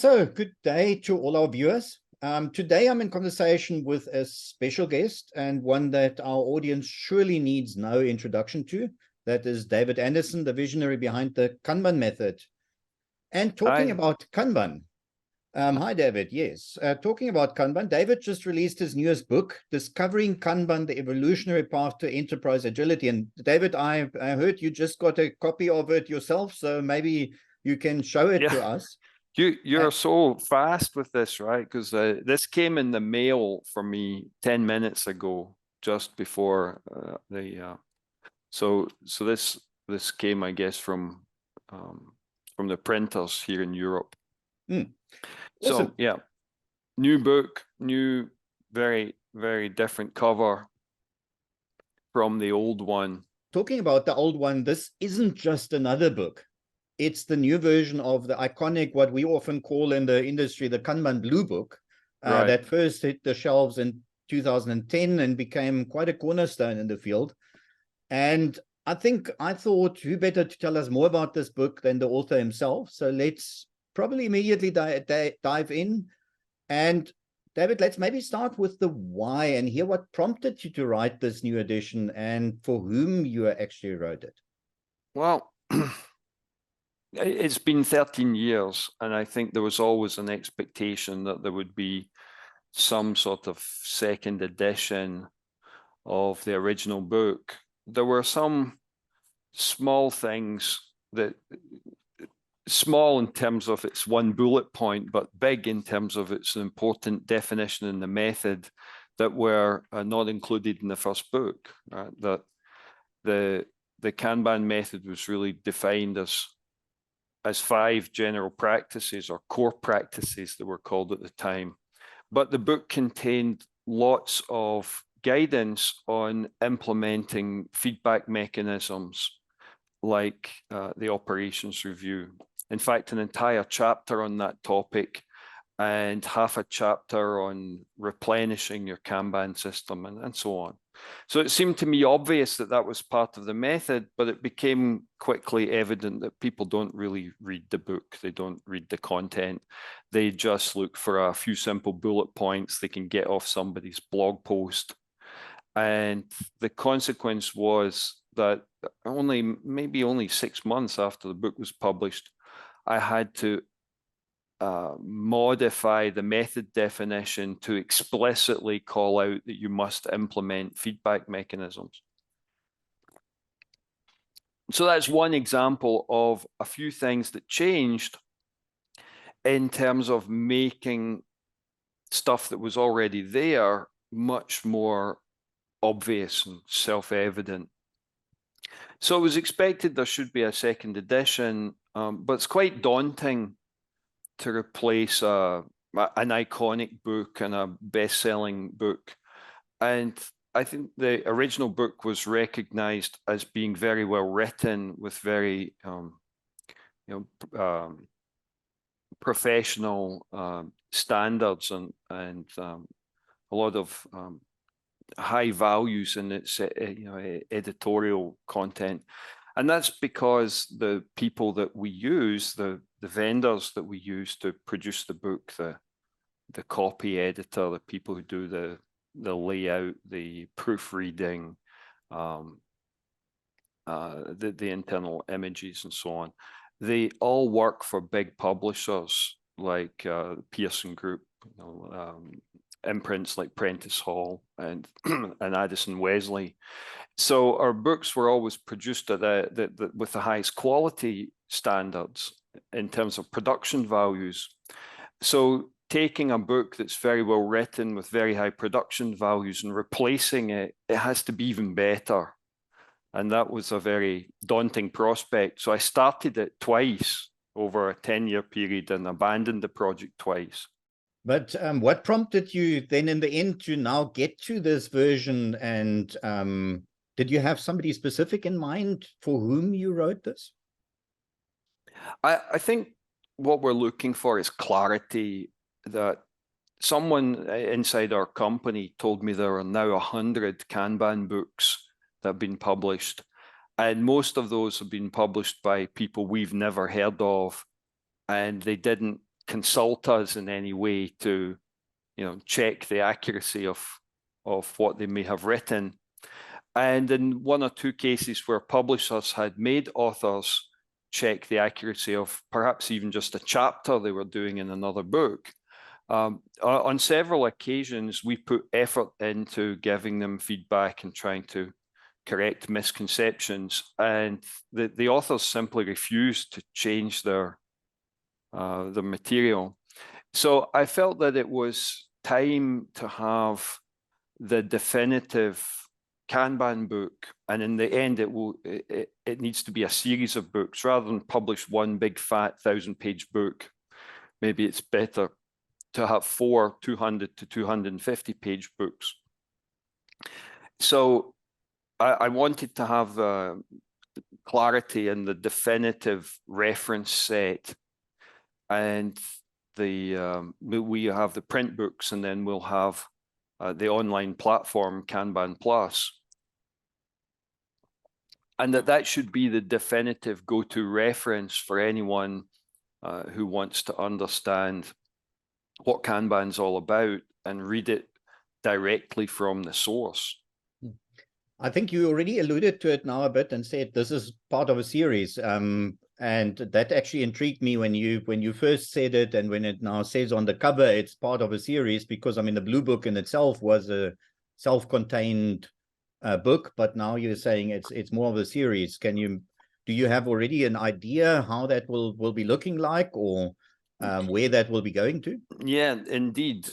So good day to all our viewers. Today I'm in conversation with a special guest and one that our audience surely needs no introduction to. That is David Anderson, the visionary behind the Kanban Method. And talking about Kanban, hi David, yes. Talking about Kanban, David just released his newest book, Discovering Kanban, the Evolutionary Path to Enterprise Agility. And David, I heard you just got a copy of it yourself, so maybe you can show it to us. You're so fast with this, right? Because this came in the mail for me 10 minutes ago, just before so this came, I guess, from the printers here in Europe. Awesome. So yeah, new book, new, very, very different cover from the old one. Talking about the old one, this isn't just another book. It's the new version of the iconic, what we often call in the industry, the Kanban Blue Book, Right. that first hit the shelves in 2010 and became quite a cornerstone in the field. And I thought, who better to tell us more about this book than the author himself? So let's probably immediately dive in. And David, let's maybe start with the why and hear what prompted you to write this new edition and for whom you actually wrote it. Well, it's been 13 years, and I think there was always an expectation that there would be some sort of second edition of the original book. There were some small things that, small in terms of its one bullet point, but big in terms of its important definition in the method, that were not included in the first book. That the Kanban method was really defined as 5 general practices, or core practices they were called at the time. But the book contained lots of guidance on implementing feedback mechanisms like the operations review. In fact, an entire chapter on that topic, and half a chapter on replenishing your Kanban system, and so on. So it seemed to me obvious that that was part of the method, but it became quickly evident that people don't really read the book. They don't read the content. They just look for a few simple bullet points they can get off somebody's blog post. And the consequence was that maybe only 6 months after the book was published, I had to modify the method definition to explicitly call out that you must implement feedback mechanisms. So that's one example of a few things that changed in terms of making stuff that was already there much more obvious and self-evident. So it was expected there should be a second edition, but it's quite daunting to replace an iconic book and a best-selling book. And I think the original book was recognized as being very well written, with very professional standards and a lot of high values in its editorial content. And that's because the people that we use, the vendors that we use to produce the book, the copy editor, the people who do the layout, the proofreading, the internal images and so on, they all work for big publishers like Pearson Group, imprints like Prentice Hall and Addison Wesley. So our books were always produced at with the highest quality standards in terms of production values. So taking a book that's very well written with very high production values and replacing it, it has to be even better. And that was a very daunting prospect. So I started it twice over a 10-year period and abandoned the project twice. But what prompted you then in the end to now get to this version? And did you have somebody specific in mind for whom you wrote this? I think what we're looking for is clarity. That someone inside our company told me there are now 100 Kanban books that have been published, and most of those have been published by people we've never heard of, and they didn't consult us in any way to, check the accuracy of what they may have written. And in one or two cases where publishers had made authors check the accuracy of perhaps even just a chapter they were doing in another book, on several occasions, we put effort into giving them feedback and trying to correct misconceptions, and the authors simply refused to change their material. So I felt that it was time to have the definitive Kanban book, and in the end, it needs to be a series of books rather than publish one big fat 1,000-page book. Maybe it's better to have 4 200 to 250-page books. So I wanted to have clarity in the definitive reference set, and we have the print books, and then we'll have the online platform Kanban Plus, and that should be the definitive go-to reference for anyone who wants to understand what Kanban's all about and read it directly from the source. I think you already alluded to it now a bit and said this is part of a series. And that actually intrigued me when you first said it, and when it now says on the cover it's part of a series, because I mean the Blue Book in itself was a self-contained book, but now you're saying it's more of a series. Do you have already an idea how that will be looking like, or where that will be going to? Yeah, indeed.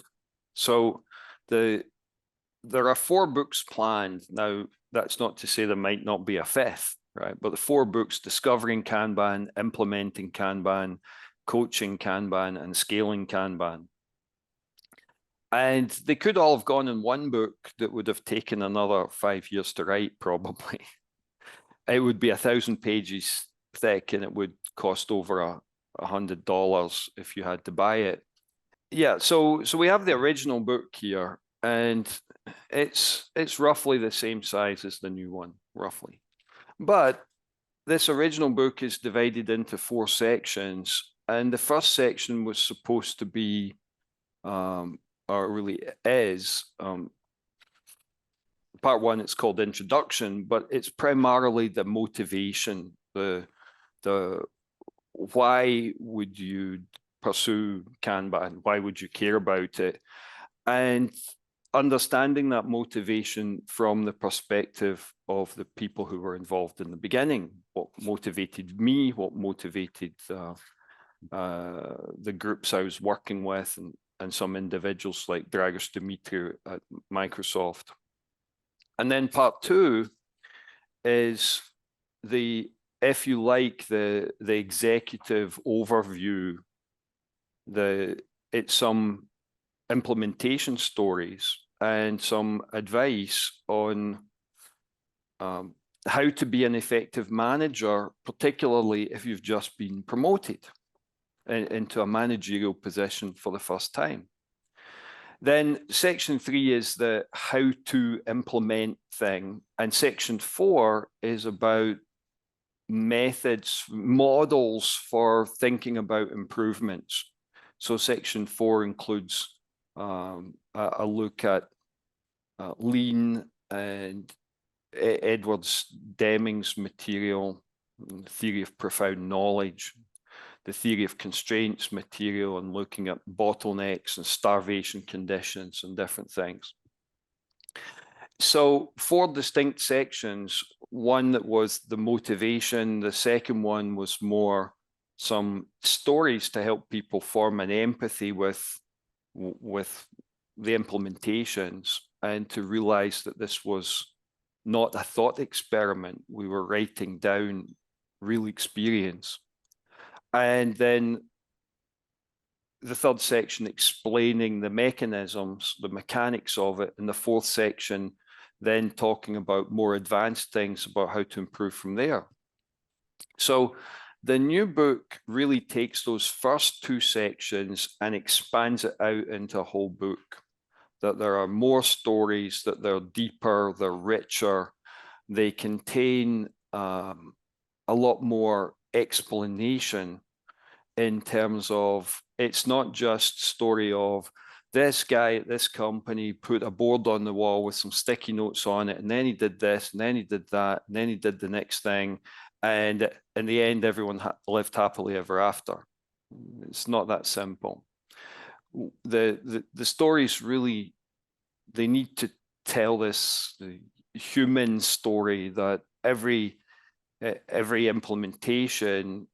So there are 4 books planned. Now, that's not to say there might not be a 5th, right? But the 4 books: Discovering Kanban, Implementing Kanban, Coaching Kanban, and Scaling Kanban. And they could all have gone in one book that would have taken another 5 years to write, probably. It would be 1,000 pages thick, and it would cost over $100 if you had to buy it. Yeah, so we have the original book here, and it's roughly the same size as the new one, roughly. But this original book is divided into 4 sections, and the first section was supposed to be, or really is, part 1. It's called Introduction, but it's primarily the motivation, the why would you pursue Kanban? Why would you care about it? And understanding that motivation from the perspective of the people who were involved in the beginning. What motivated me, what motivated the groups I was working with, and some individuals like Dragos Dimitriou at Microsoft. And then part 2 is if you like, the executive overview. It's some implementation stories and some advice on how to be an effective manager, particularly if you've just been promoted into a managerial position for the first time. Then section 3 is the how to implement thing, and section 4 is about methods, models for thinking about improvements. So section 4 includes a look at lean and Edwards Deming's material, the theory of profound knowledge, the theory of constraints material, and looking at bottlenecks and starvation conditions and different things. So 4 distinct sections. One that was the motivation. The second one was more some stories to help people form an empathy with the implementations, and to realize that this was not a thought experiment. We were writing down real experience. And then the 3rd section explaining the mechanisms, the mechanics of it, and the 4th section then talking about more advanced things about how to improve from there. So the new book really takes those first 2 sections and expands it out into a whole book, that there are more stories, that they're deeper, they're richer, they contain a lot more explanation in terms of It's not just story of this guy at this company put a board on the wall with some sticky notes on it, and then he did this, and then he did that, and then he did the next thing. And in the end, everyone lived happily ever after. It's not that simple. The stories really, they need to tell this human story that every implementation,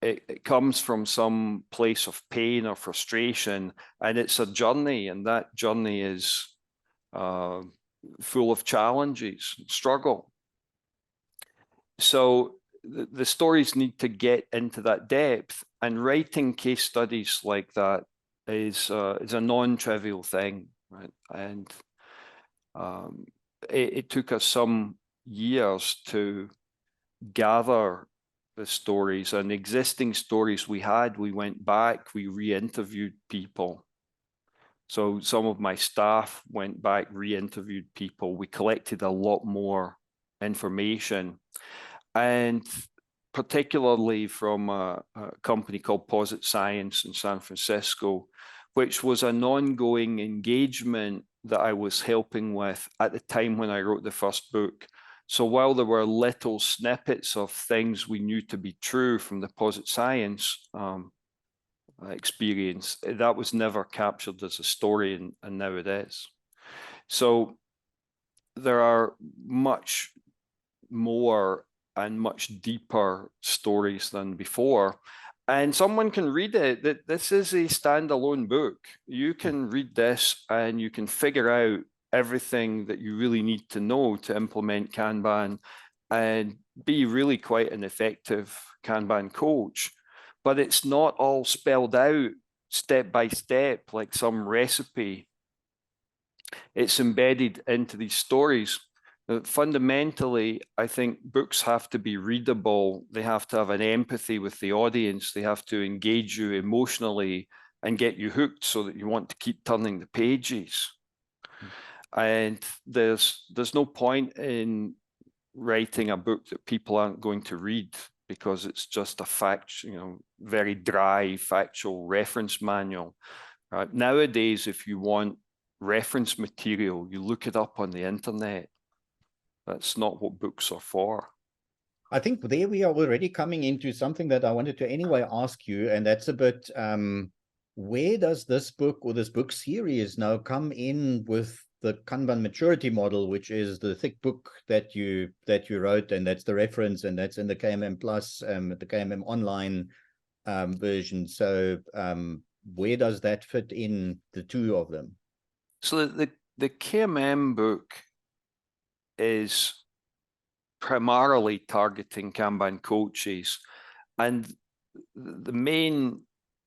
it comes from some place of pain or frustration, and it's a journey, and that journey is full of challenges, struggle. So the stories need to get into that depth, and writing case studies like that is a non-trivial thing, right? And it took us some years to gather the stories, and existing stories we had, we went back, we re-interviewed people. So some of my staff went back, re-interviewed people. We collected a lot more information, and particularly from a company called Posit Science in San Francisco, which was an ongoing engagement that I was helping with at the time when I wrote the first book. So while there were little snippets of things we knew to be true from the Posit Science experience, that was never captured as a story, and now it is. So there are much more and much deeper stories than before. And someone can read it. That this is a standalone book. You can read this and you can figure out everything that you really need to know to implement Kanban and be really quite an effective Kanban coach. But it's not all spelled out step by step like some recipe. It's embedded into these stories. Fundamentally, I think books have to be readable. They have to have an empathy with the audience. They have to engage you emotionally and get you hooked so that you want to keep turning the pages. And there's no point in writing a book that people aren't going to read because it's just a very dry factual reference manual. Nowadays, if you want reference material, you look it up on the internet. That's not what books are for. I think there we are already coming into something that I wanted to anyway ask you, and that's a bit, where does this book or this book series now come in with the Kanban maturity model, which is the thick book that you wrote, and that's the reference, and that's in the KMM Plus, the KMM online version. So where does that fit in, the two of them? So the KMM book is primarily targeting Kanban coaches, and the main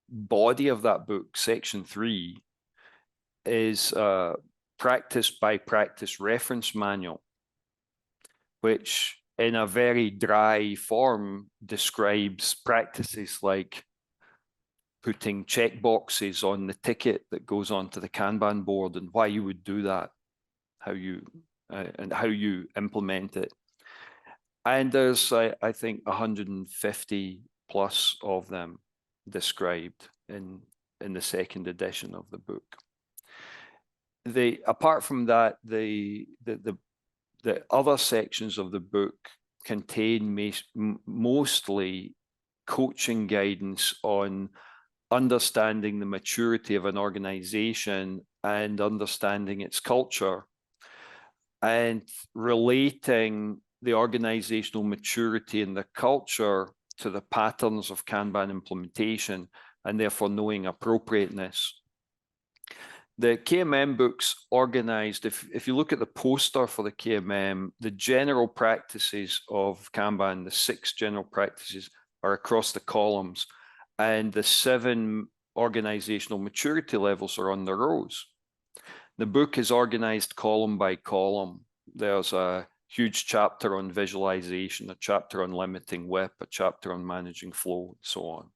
body of that book, section 3, is a practice by practice reference manual, which in a very dry form describes practices like putting checkboxes on the ticket that goes onto the Kanban board and why you would do that, how you implement it. And there's, I think, 150 plus of them described in the second edition of the book. Apart from that, the other sections of the book contain mostly coaching guidance on understanding the maturity of an organization and understanding its culture, and relating the organizational maturity and the culture to the patterns of Kanban implementation, and therefore knowing appropriateness. The KMM book's organized, if you look at the poster for the KMM, the general practices of Kanban, the 6 general practices, are across the columns, and the 7 organizational maturity levels are on the rows. The book is organized column by column. There's a huge chapter on visualization, a chapter on limiting WIP, a chapter on managing flow, and so on.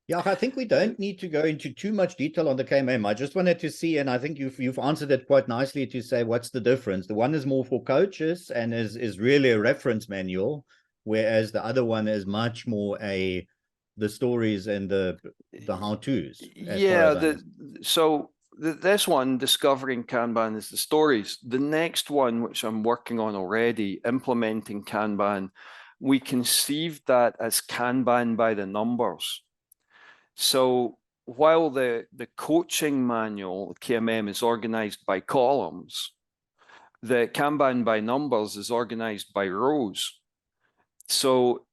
Yeah, I think we don't need to go into too much detail on the KMM. I just wanted to see, and I think you've answered it quite nicely, to say what's the difference. The one is more for coaches and is really a reference manual, whereas the other one is much more a the stories and the how-tos. Yeah, this one, Discovering Kanban, is the stories. The next one, which I'm working on already, Implementing Kanban, we conceived that as Kanban by the numbers. So while the coaching manual, KMM, is organized by columns, the Kanban by numbers is organized by rows. So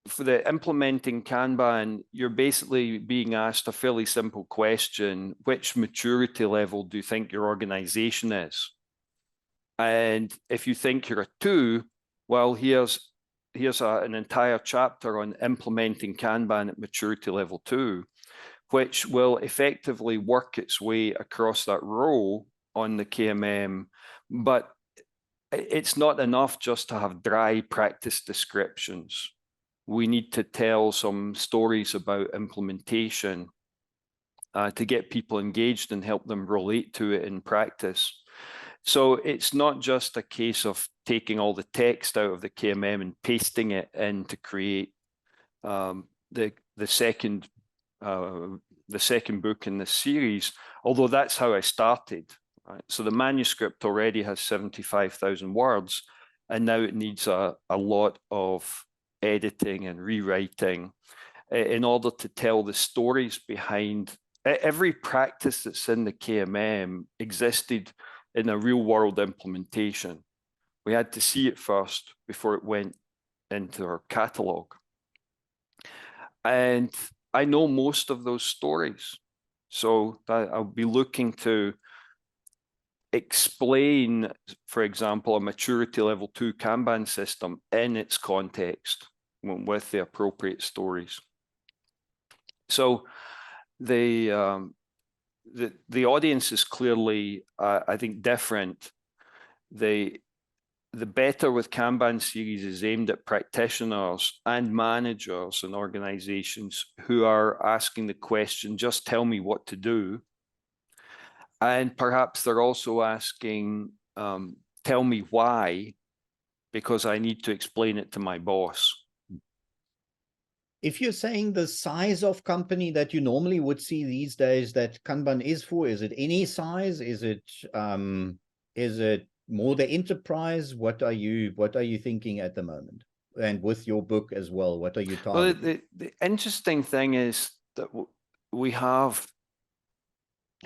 for the implementing Kanban, you're basically being asked a fairly simple question: which maturity level do you think your organization is? And if you think you're a 2, well, here's an entire chapter on implementing Kanban at maturity level 2, which will effectively work its way across that row on the KMM. But it's not enough just to have dry practice descriptions. We need to tell some stories about implementation to get people engaged and help them relate to it in practice. So it's not just a case of taking all the text out of the KMM and pasting it in to create the second book in this series, although that's how I started. Right? So the manuscript already has 75,000 words, and now it needs a lot of editing and rewriting in order to tell the stories behind every practice that's in the KMM existed in a real world implementation. We had to see it first before it went into our catalog. And I know most of those stories. So I'll be looking to explain, for example, a maturity level 2 Kanban system in its context with the appropriate stories. So the audience is clearly, I think, different. The Better with Kanban series is aimed at practitioners and managers and organizations who are asking the question, just tell me what to do. And perhaps they're also asking, tell me why, because I need to explain it to my boss. If you're saying the size of company that you normally would see these days that Kanban is for, is it any size? Is it more the enterprise? What are you thinking at the moment? And with your book as well, what are you targeting? Well, the interesting thing is that we have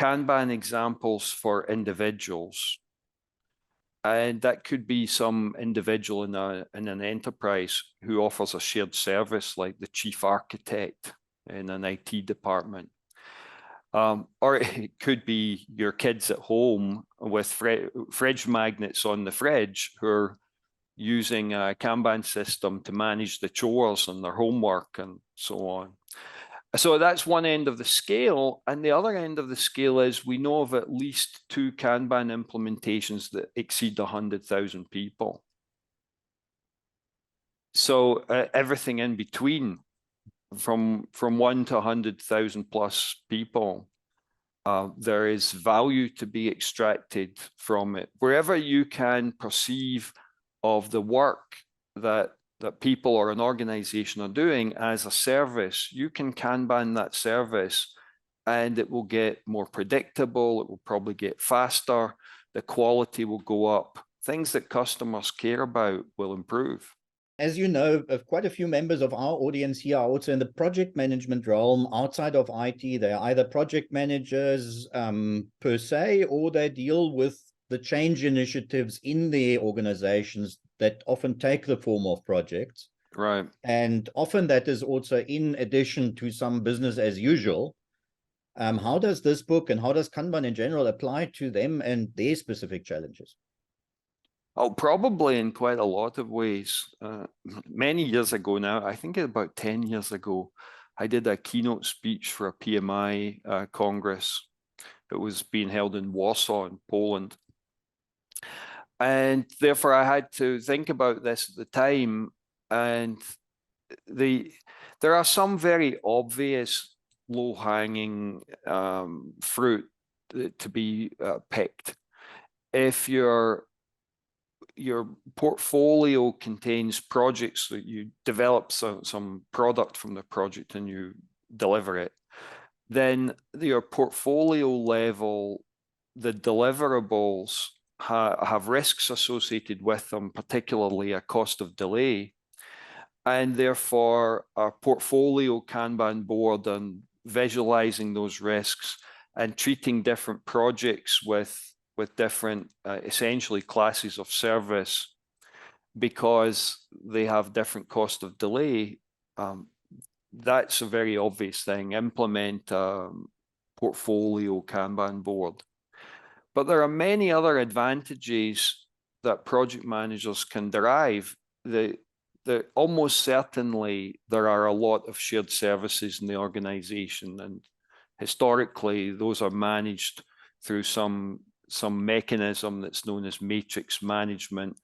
Kanban examples for individuals, and that could be some individual in an enterprise who offers a shared service, like the chief architect in an IT department. Or it could be your kids at home with fridge magnets on the fridge who are using a Kanban system to manage the chores and their homework and so on. So that's one end of the scale. And the other end of the scale is we know of at least 2 Kanban implementations that exceed 100,000 people. So everything in between, from 1 to 100,000 plus people, there is value to be extracted from it. Wherever you can perceive of the work that people or an organization are doing as a service, you can Kanban that service, and it will get more predictable. It will probably get faster. The quality will go up. Things that customers care about will improve. As you know, quite a few members of our audience here are also in the project management realm outside of IT. They're either project managers per se, or they deal with the change initiatives in their organizations that often take the form of projects. Right. And often that is also in addition to some business as usual. How does this book and how does Kanban in general apply to them and their specific challenges? Oh, probably in quite a lot of ways. Many years ago now, I think about 10 years ago, I did a keynote speech for a PMI Congress that was being held in Warsaw in Poland. And therefore I had to think about this at the time. And there are some very obvious low-hanging fruit to be picked. If you're your portfolio contains projects that you develop some product from the project and you deliver it, then your portfolio level, the deliverables have risks associated with them, particularly a cost of delay. And therefore, a portfolio Kanban board and visualizing those risks and treating different projects with different, essentially, classes of service because they have different cost of delay, that's a very obvious thing. Implement a portfolio Kanban board. But there are many other advantages that project managers can derive. Almost certainly there are a lot of shared services in the organization, and historically those are managed through some mechanism that's known as matrix management,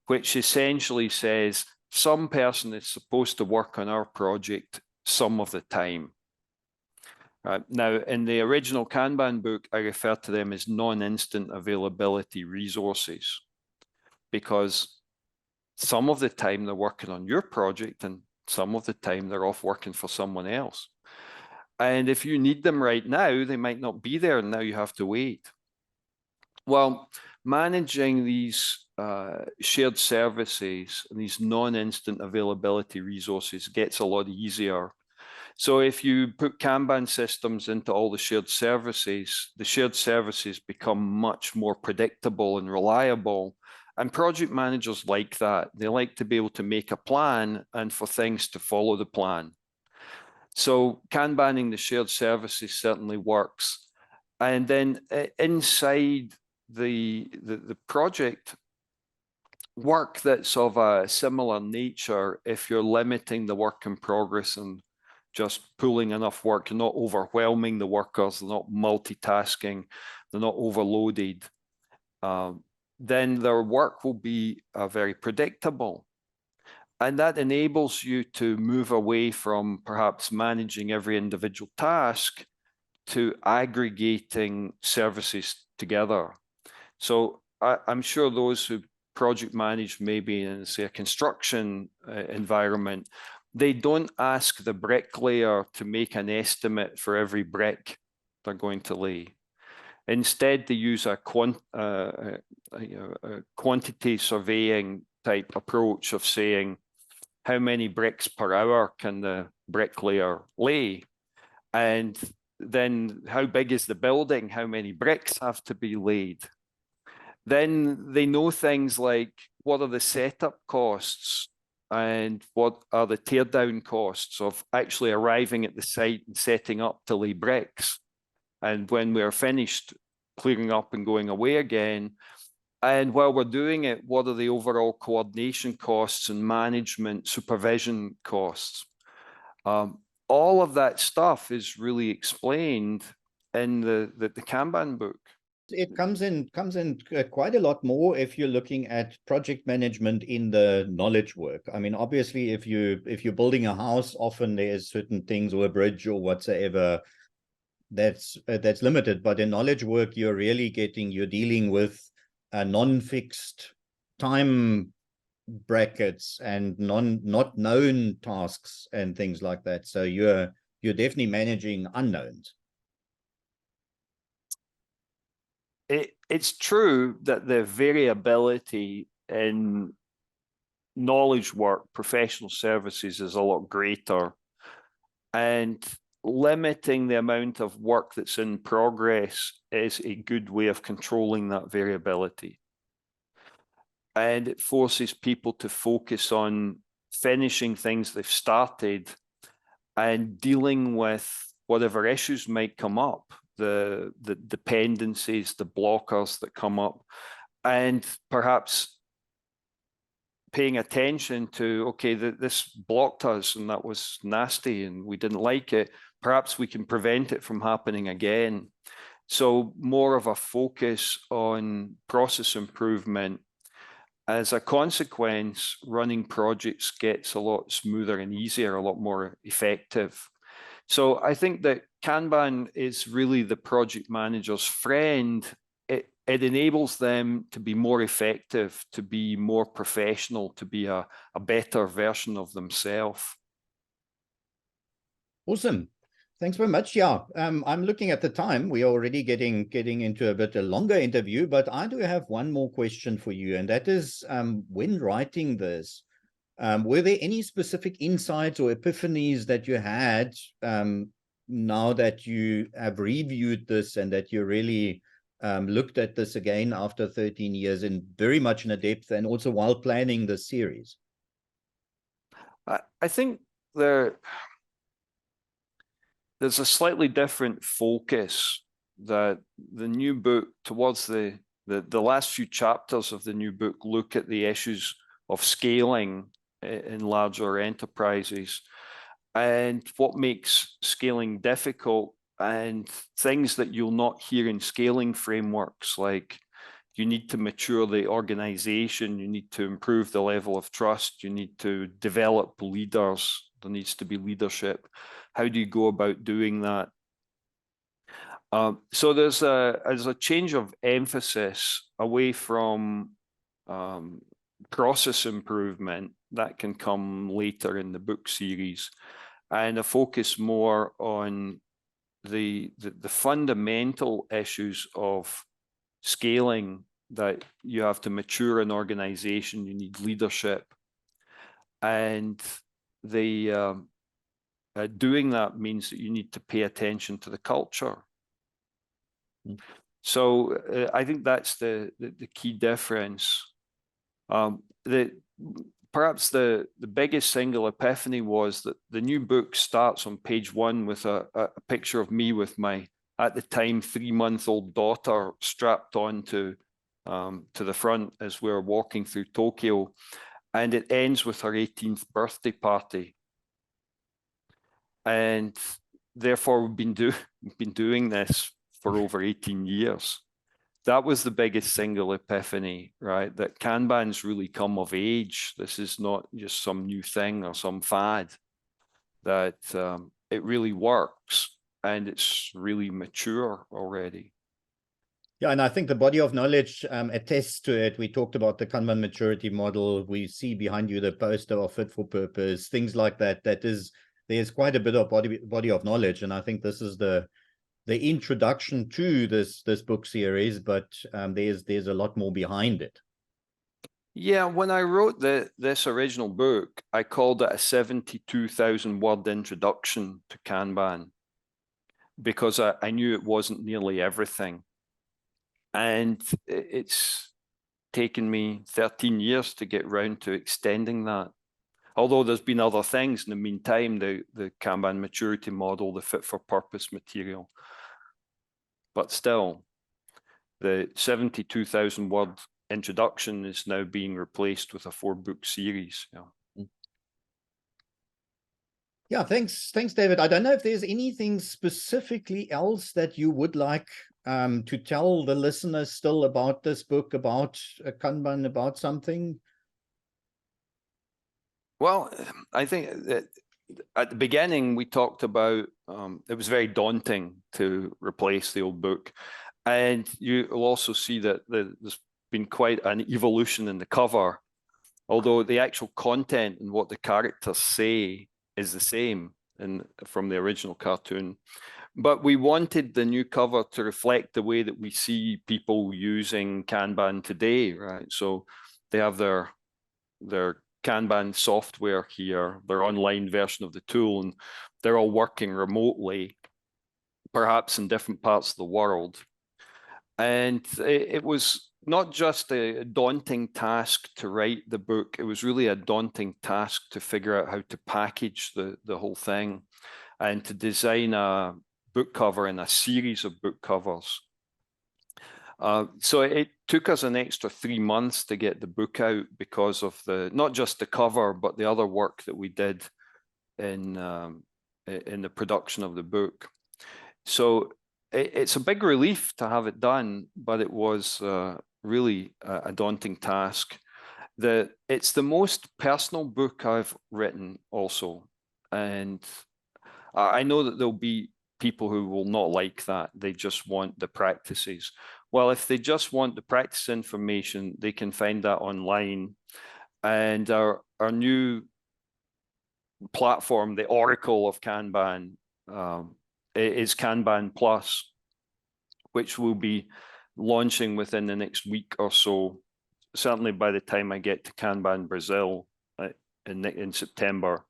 which essentially says some person is supposed to work on our project some of the time. Now, in the original Kanban book, I refer to them as non-instant availability resources, because some of the time they're working on your project and some of the time they're off working for someone else. And if you need them right now, they might not be there, and now you have to wait. Well, managing these shared services and these non-instant availability resources gets a lot easier. So if you put Kanban systems into all the shared services become much more predictable and reliable. And project managers like that. They like to be able to make a plan and for things to follow the plan. So Kanbaning the shared services certainly works. And then inside the project, work that's of a similar nature, if you're limiting the work in progress and just pulling enough work, you're not overwhelming the workers, they're not multitasking, they're not overloaded, then their work will be very predictable. And that enables you to move away from perhaps managing every individual task to aggregating services together. So I'm sure those who project manage maybe in, say, a construction environment, they don't ask the bricklayer to make an estimate for every brick they're going to lay. Instead, they use a quantity surveying type approach of saying, how many bricks per hour can the bricklayer lay? And then how big is the building? How many bricks have to be laid? Then they know things like, what are the setup costs? And what are the teardown costs of actually arriving at the site and setting up to lay bricks? And when we're finished clearing up and going away again, and while we're doing it, what are the overall coordination costs and management supervision costs? All of that stuff is really explained in the Kanban book. It comes in quite a lot more if you're looking at project management in the knowledge work. I mean, obviously, if you're building a house, often there's certain things, or a bridge or whatsoever, that's limited. But in knowledge work, you're dealing with non-fixed time brackets and not known tasks and things like that. So you're definitely managing unknowns. It's true that the variability in knowledge work, professional services, is a lot greater. And limiting the amount of work that's in progress is a good way of controlling that variability. And it forces people to focus on finishing things they've started and dealing with whatever issues might come up, the dependencies, the blockers that come up, and perhaps paying attention to, okay, this blocked us and that was nasty and we didn't like it. Perhaps we can prevent it from happening again. So more of a focus on process improvement. As a consequence, running projects gets a lot smoother and easier, a lot more effective. So I think that Kanban is really the project manager's friend. it enables them to be more effective, to be more professional, to be a better version of themselves. Awesome. Thanks very much. Yeah, I'm looking at the time. We are already getting into a bit a longer interview, but I do have one more question for you, and that is, when writing this, were there any specific insights or epiphanies that you had now that you have reviewed this and that you really looked at this again after 13 years and very much in a depth, and also while planning the series? I think there's a slightly different focus that the new book, towards the last few chapters of the new book, look at the issues of scaling in larger enterprises and what makes scaling difficult, and things that you'll not hear in scaling frameworks, like you need to mature the organization, you need to improve the level of trust, you need to develop leaders, there needs to be leadership. How do you go about doing that? So there's a change of emphasis away from process improvement that can come later in the book series, and a focus more on the fundamental issues of scaling, that you have to mature an organization, you need leadership, and doing that means that you need to pay attention to the culture. So I think that's the key difference. Perhaps the biggest single epiphany was that the new book starts on page 1 with a picture of me with my, at the time, 3-month-old daughter strapped on to the front as we're walking through Tokyo, and it ends with her 18th birthday party. And therefore, we've been doing this for over 18 years. That was the biggest single epiphany, right? That Kanban's really come of age. This is not just some new thing or some fad, that it really works and it's really mature already. Yeah, and I think the body of knowledge attests to it. We talked about the Kanban maturity model. We see behind you the poster of fit for purpose, things like that. There's quite a bit of body of knowledge, and I think this is the introduction to this book series, but there's a lot more behind it. Yeah, when I wrote this original book, I called it a 72,000 word introduction to Kanban, because I knew it wasn't nearly everything. And it's taken me 13 years to get round to extending that. Although there's been other things in the meantime, the Kanban maturity model, the fit for purpose material. But still, the 72,000 word introduction is now being replaced with a 4-book series. Yeah. Yeah, thanks, David. I don't know if there's anything specifically else that you would like to tell the listeners still about this book, about Kanban, about something. Well, I think that at the beginning we talked about it was very daunting to replace the old book, and you'll also see that there's been quite an evolution in the cover, although the actual content and what the characters say is the same from the original cartoon. But we wanted the new cover to reflect the way that we see people using Kanban today, right? So they have their Kanban software here, their online version of the tool, and they're all working remotely, perhaps in different parts of the world. And it was not just a daunting task to write the book, it was really a daunting task to figure out how to package the whole thing and to design a book cover and a series of book covers. So it took us an extra 3 months to get the book out because of not just the cover, but the other work that we did in the production of the book. So it's a big relief to have it done, but it was really a daunting task. It's the most personal book I've written also. And I know that there'll be people who will not like that. They just want the practices. Well, if they just want the practice information, they can find that online. And our new platform, the Oracle of Kanban, is Kanban Plus, which will be launching within the next week or so. Certainly by the time I get to Kanban Brazil in September.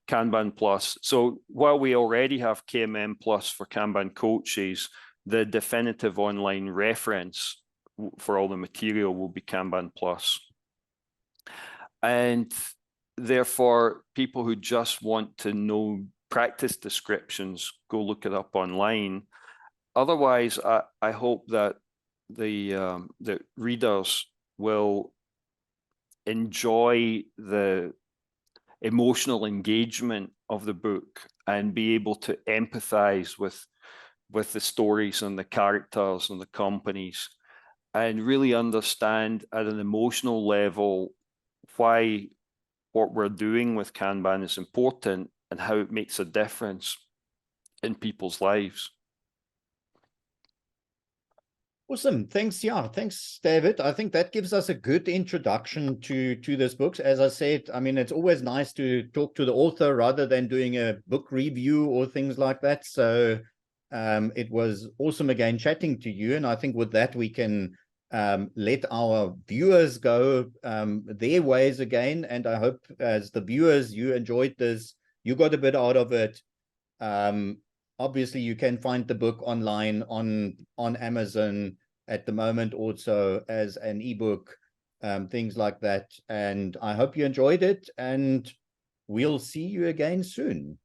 Kanban Plus. So while we already have KMM Plus for Kanban coaches, the definitive online reference for all the material will be Kanban Plus. And therefore, people who just want to know practice descriptions, go look it up online. Otherwise, I hope that the readers will enjoy the emotional engagement of the book and be able to empathize with the stories and the characters and the companies, and really understand at an emotional level why what we're doing with Kanban is important and how it makes a difference in people's lives. Awesome. Thanks. Yeah, thanks, David. I think that gives us a good introduction to this book. As I said, I mean, it's always nice to talk to the author rather than doing a book review or things like that. So it was awesome again chatting to you. And I think with that, we can let our viewers go their ways again. And I hope as the viewers, you enjoyed this, you got a bit out of it. Obviously, you can find the book online on Amazon at the moment, also as an ebook, things like that. And I hope you enjoyed it, and we'll see you again soon.